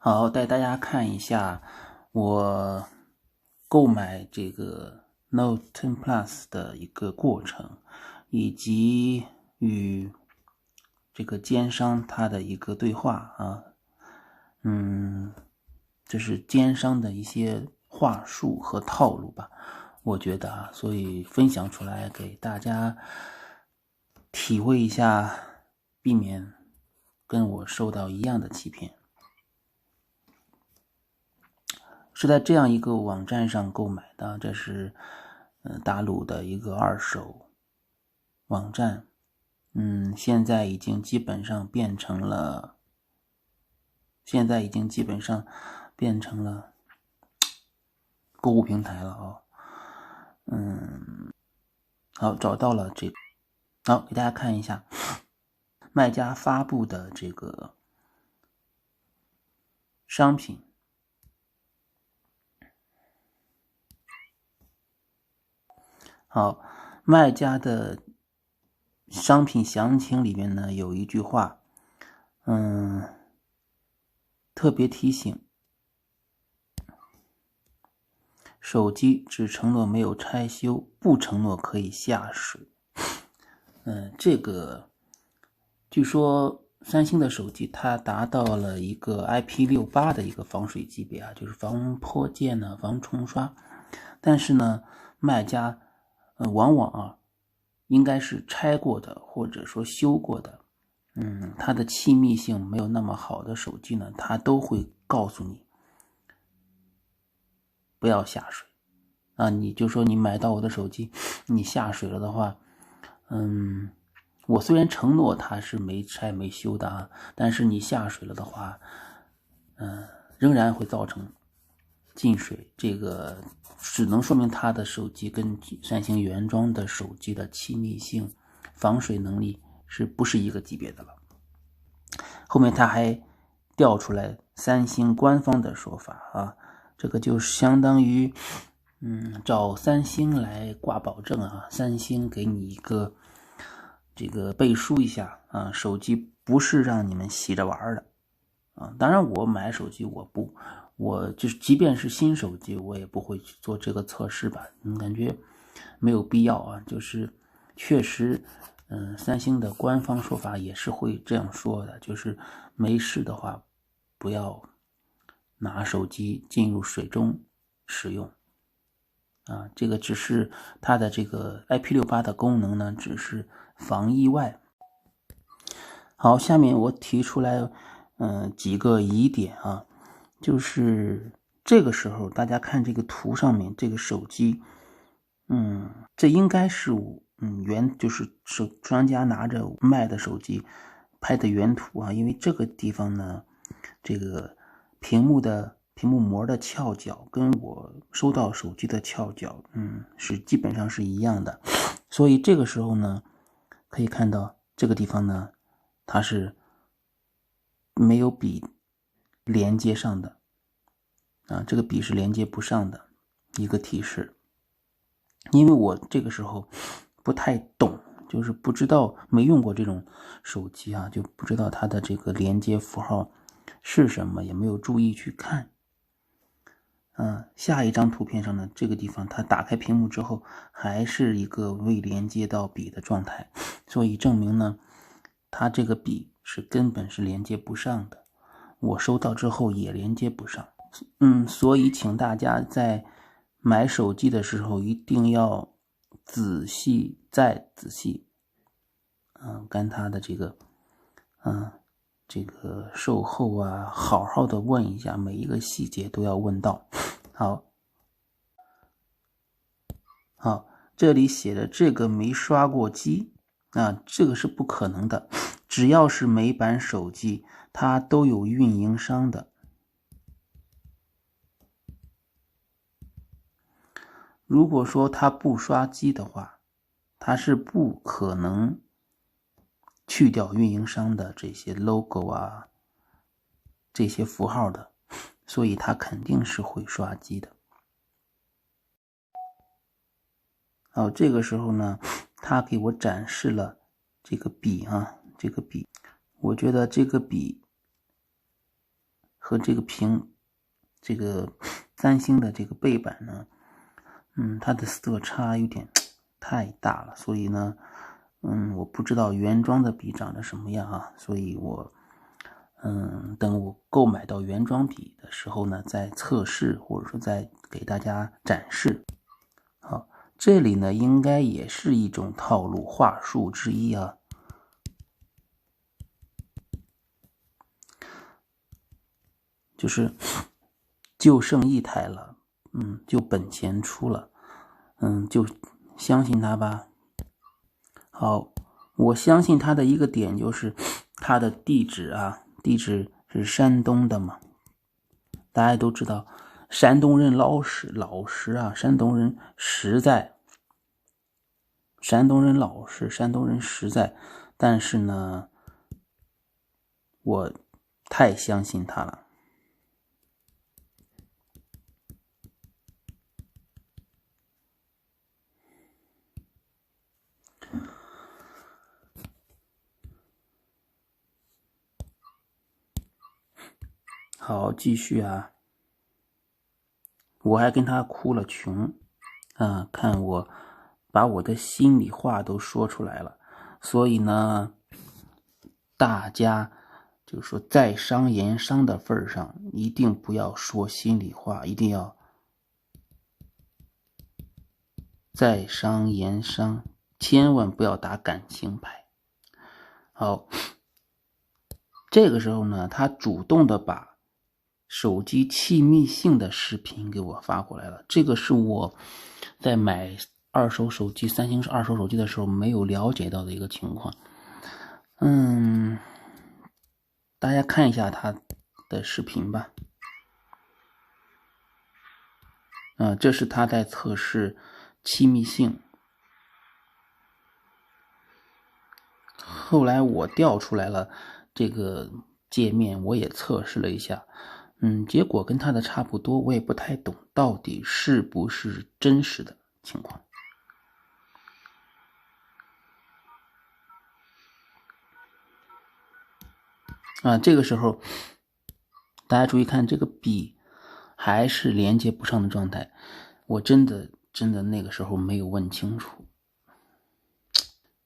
好，带大家看一下我购买这个 Note 10 Plus 的一个过程，以及与这个奸商他的一个对话啊。这是奸商的一些话术和套路吧，我觉得啊，所以分享出来给大家体会一下，避免跟我受到一样的欺骗。是在这样一个网站上购买的，这是大陆的一个二手网站，现在已经基本上变成了购物平台了啊。好，找到了这个，好，给大家看一下卖家发布的这个商品。好，卖家的商品详情里面呢有一句话，特别提醒，手机只承诺没有拆修，不承诺可以下水。这个据说三星的手机它达到了一个 IP68 的一个防水级别啊，就是防泼溅呢、防冲刷。但是呢，卖家往往应该是拆过的或者说修过的，它的气密性没有那么好的手机呢，它都会告诉你不要下水啊。你就说你买到我的手机，你下水了的话，我虽然承诺它是没拆没修的啊，但是你下水了的话，仍然会造成进水，这个只能说明它的手机跟三星原装的手机的气密性、防水能力是不是一个级别的了。后面他还调出来三星官方的说法啊，这个就相当于找三星来挂保证啊，三星给你一个这个背书一下啊，手机不是让你们洗着玩的啊。当然我买手机我就是即便是新手机我也不会去做这个测试吧，感觉没有必要啊。就是确实三星的官方说法也是会这样说的，就是没事的话不要拿手机进入水中使用啊。这个只是它的这个 IP68 的功能呢，只是防意外。好，下面我提出来几个疑点啊，就是这个时候大家看这个图上面这个手机，这应该是就是专家拿着卖的手机拍的原图啊，因为这个地方呢，这个屏幕膜的翘角跟我收到手机的翘角是基本上是一样的，所以这个时候呢可以看到这个地方呢它是没有笔连接上的啊，这个笔是连接不上的一个提示。因为我这个时候不太懂，就是不知道，没用过这种手机啊，就不知道它的这个连接符号是什么，也没有注意去看。下一张图片上呢，这个地方它打开屏幕之后还是一个未连接到笔的状态，所以证明呢它这个笔是根本是连接不上的，我收到之后也连接不上。所以请大家在买手机的时候一定要仔细再仔细跟他的这个售后啊好好的问一下，每一个细节都要问到。好，这里写的这个没刷过机啊，这个是不可能的，只要是美版手机它都有运营商的。如果说它不刷机的话，它是不可能去掉运营商的这些 logo 啊，这些符号的，所以它肯定是会刷机的。好，这个时候呢，他给我展示了这个笔啊，这个笔，我觉得这个笔和这个这个三星的这个背板呢，它的色差有点太大了，所以呢，我不知道原装的笔长得什么样啊，所以我等我购买到原装笔的时候呢，再测试或者说再给大家展示。好，这里呢应该也是一种套路话术之一啊。就是就剩一台了，就本钱出了，就相信他吧。好，我相信他的一个点就是他的地址是山东的嘛，大家都知道，山东人老实啊，山东人实在，山东人老实，山东人实在，但是呢，我太相信他了。好，继续啊。我还跟他哭了穷看我把我的心里话都说出来了。所以呢，大家就是说在商言商的份上，一定不要说心里话，一定要在商言商，千万不要打感情牌。好，这个时候呢，他主动的把手机气密性的视频给我发过来了。这个是我在买二手手机，三星二手手机的时候没有了解到的一个情况。大家看一下他的视频吧。这是他在测试气密性。后来我调出来了这个界面，我也测试了一下，结果跟他的差不多，我也不太懂到底是不是真实的情况。这个时候大家注意看，这个笔还是连接不上的状态，我真的那个时候没有问清楚，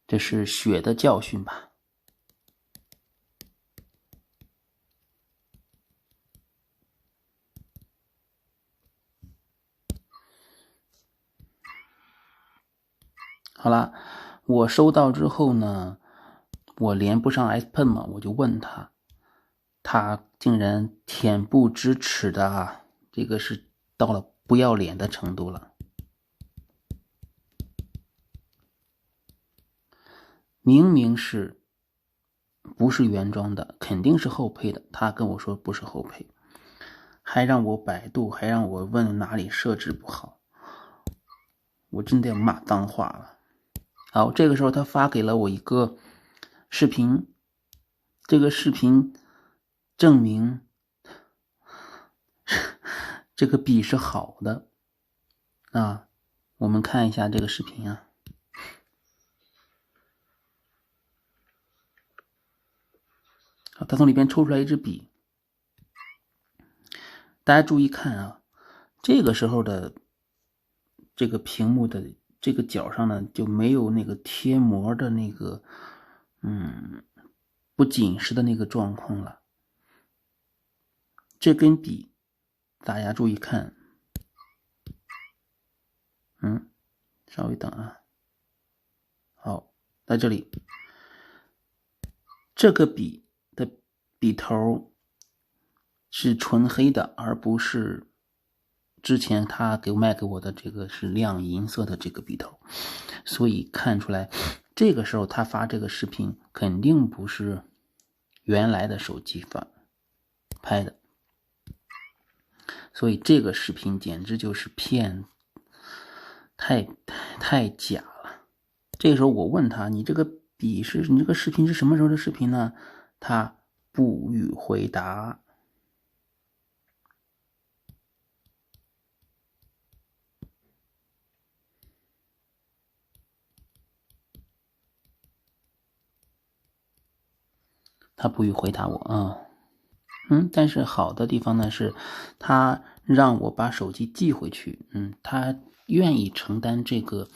这是血的教训吧。好了，我收到之后呢，我连不上 S Pen 嘛，我就问他，他竟然恬不知耻的这个是到了不要脸的程度了。明明是不是原装的，肯定是后配的，他跟我说不是后配，还让我百度，还让我问哪里设置不好，我真的要骂脏话了。好，这个时候他发给了我一个视频，这个视频证明这个笔是好的我们看一下这个视频啊。好，他从里边抽出来一支笔，大家注意看啊，这个时候的这个屏幕的这个角上呢，就没有那个贴膜的那个不紧实的那个状况了。这根笔大家注意看，稍微等啊。好，在这里这个笔的笔头是纯黑的，而不是之前他卖给我的这个是亮银色的这个笔头，所以看出来这个时候他发这个视频肯定不是原来的手机拍的，所以这个视频简直就是骗，太假了。这个时候我问他，你这个视频是什么时候的视频呢？他不予回答。他不予回答我但是好的地方呢是，他让我把手机寄回去，他愿意承担这个，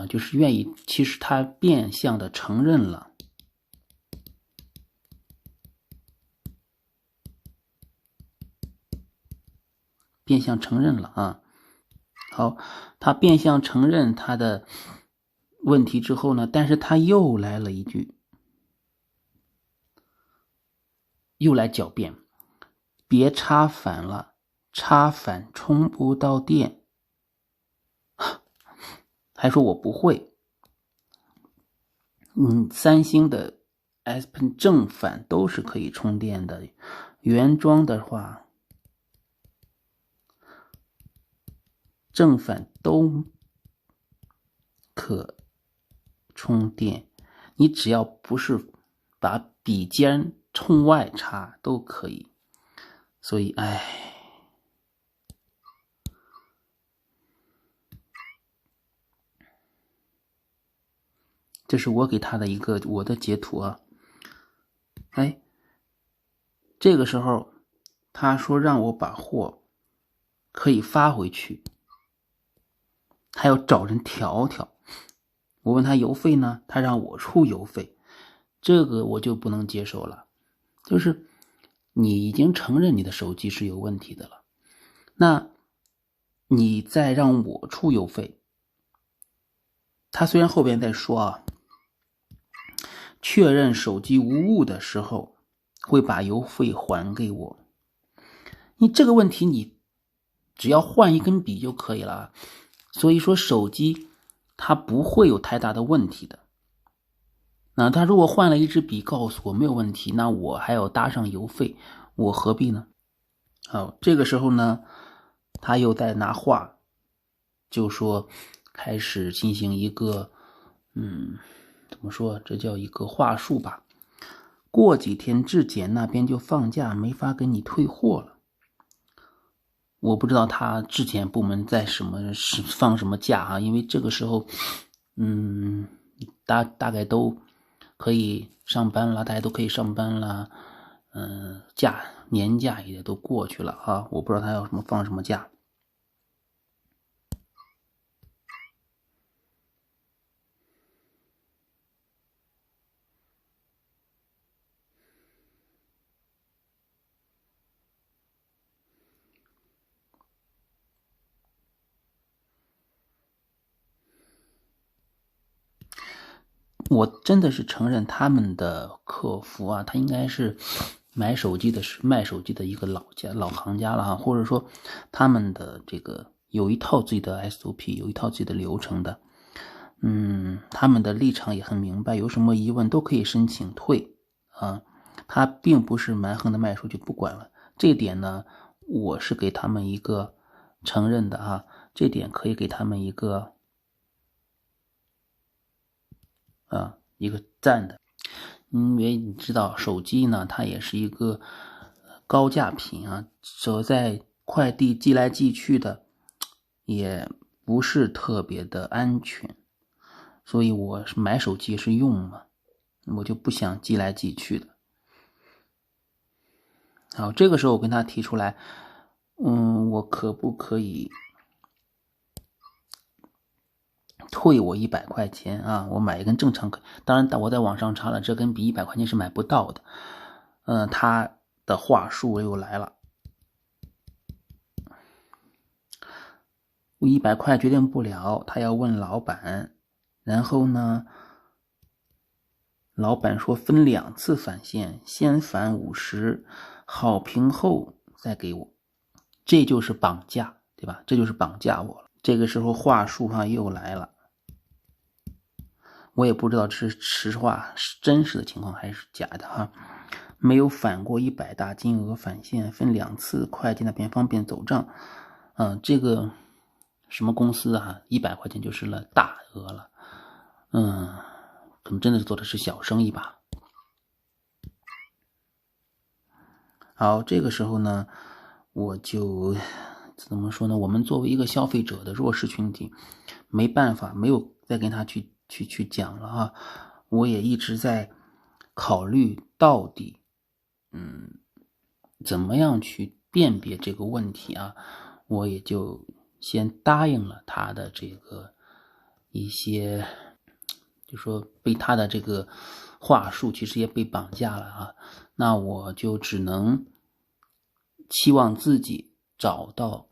就是愿意，其实他变相的承认了，啊。好，他变相承认他的问题之后呢，但是他又来了一句，又来狡辩，别插反了，插反充不到电，还说我不会。三星的 S Pen 正反都是可以充电的，原装的话正反都可充电，你只要不是把笔尖冲外插都可以。所以这是我给他的一个我的截图啊。这个时候他说让我把货可以发回去，还要找人调调。我问他邮费呢，他让我出邮费，这个我就不能接受了。就是你已经承认你的手机是有问题的了，那你再让我出邮费。他虽然后边在说确认手机无误的时候会把邮费还给我。你这个问题你只要换一根笔就可以了，所以说手机它不会有太大的问题的。那他如果换了一支笔告诉我没有问题，那我还要搭上邮费，我何必呢？好，这个时候呢，他又在拿话，就说开始进行一个怎么说，这叫一个话术吧。过几天质检那边就放假，没法给你退货了。我不知道他质检部门在放什么假啊，因为这个时候大概都可以上班了，大家都可以上班了，年假也都过去了啊，我不知道他要放什么假。我真的是承认他们的客服啊，他应该是卖手机的一个老行家了哈，或者说他们的这个有一套自己的 SOP， 有一套自己的流程的。他们的立场也很明白，有什么疑问都可以申请退啊，他并不是蛮横的卖出去不管了。这点呢，我是给他们一个承认的啊，这点可以给他们一个赞的。因为你知道手机呢，它也是一个高价品啊，走在快递寄来寄去的也不是特别的安全，所以我买手机是用嘛，我就不想寄来寄去的。好，这个时候我跟他提出来，我可不可以退我100块钱啊？我买一根正常，当然我在网上查了，这根比100块钱是买不到的。他的话术又来了，100块决定不了，他要问老板，然后呢，老板说分2次返现，先返50，好评后再给我，这就是绑架，对吧？这就是绑架我了。这个时候话术又来了，我也不知道这是实话是真实的情况还是假的哈。没有返过100大金额返现，分2次，会计那边方便走账。这个什么公司100块钱就是了大额了。可能真的做的是小生意吧。好，这个时候呢，我就怎么说呢？我们作为一个消费者的弱势群体，没办法，没有再跟他去讲了啊。我也一直在考虑到底怎么样去辨别这个问题啊，我也就先答应了他的这个一些，就说被他的这个话术其实也被绑架了啊，那我就只能期望自己找到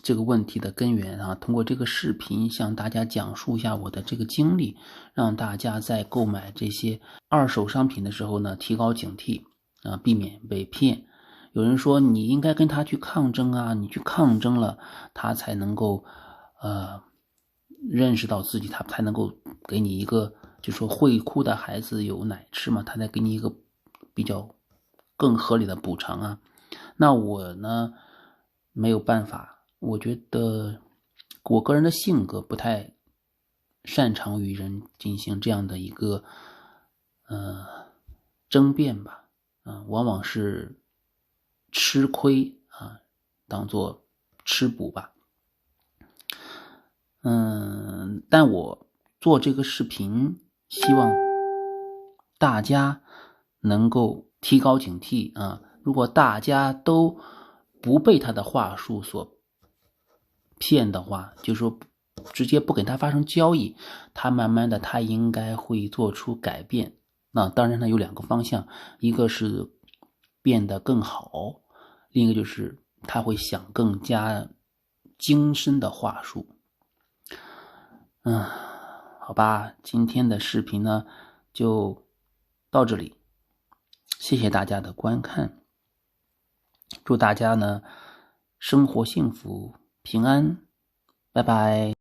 这个问题的根源啊，通过这个视频向大家讲述一下我的这个经历，让大家在购买这些二手商品的时候呢，提高警惕啊，避免被骗。有人说你应该跟他去抗争啊，你去抗争了，他才能够认识到自己，他才能够给你一个，就说会哭的孩子有奶吃嘛，他才给你一个比较更合理的补偿啊。那我呢没有办法，我觉得我个人的性格不太擅长与人进行这样的一个争辩吧，往往是吃亏啊，当做吃补吧。但我做这个视频，希望大家能够提高警惕啊。如果大家都不被他的话术所骗的话，就说直接不跟他发生交易，他慢慢的他应该会做出改变。那当然呢有两个方向，一个是变得更好，另一个就是他会想更加精深的话术。好吧，今天的视频呢就到这里，谢谢大家的观看，祝大家呢生活幸福平安，拜拜。